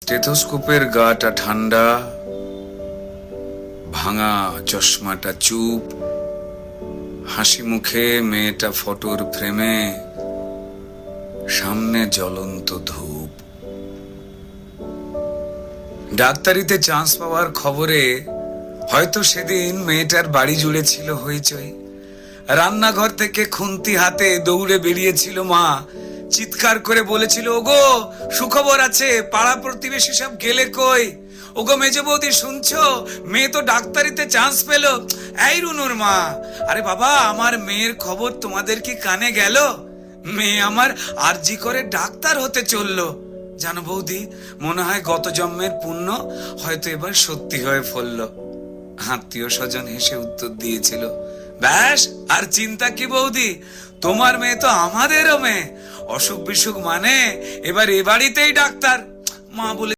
স্টেথোস্কোপের গাটা ঠান্ডা, ভাঙা চশমাটা চুপ, হাসি মুখে মেয়েটা ফটোর ফ্রেমে, সামনে জ্বলন্ত ধূপ। ডাক্তারিতে চান্স পাওয়ার খবরে হয়তো সেদিন মেয়েটার বাড়ি জুড়ে ছিল হইচই। রান্নাঘর থেকে খুন্তি হাতে দৌড়ে বেরিয়েছিল মা, চিৎকার করে বলেছিল, ওগো সুখবর আছে, পাড়া প্রতিবেশী সব গেলে কই? ওগো মেজ বৌদি শুনছো, মেয়ে তো ডাক্তারিতে চান্স পেল। এই রুনুর মা, আরে বাবা, আমার মেয়ের খবর তোমাদের কি কানে গেল? মেয়ে আমার আরজি করে ডাক্তার হতে চললো। জানো বৌদি, মনে হয় গত জন্মের পুণ্য হয়তো এবার সত্যি হয়ে ফলল। আত্মীয় স্বজন হেসে উত্তর দিয়েছিল, ব্যাস আর চিন্তা কি বৌদি, তোমার মেয়ে তো আমাদেরও মেয়ে। অসুখ বিসুখ মানে এবার এ বাড়িতেই ডাক্তার। মা বলে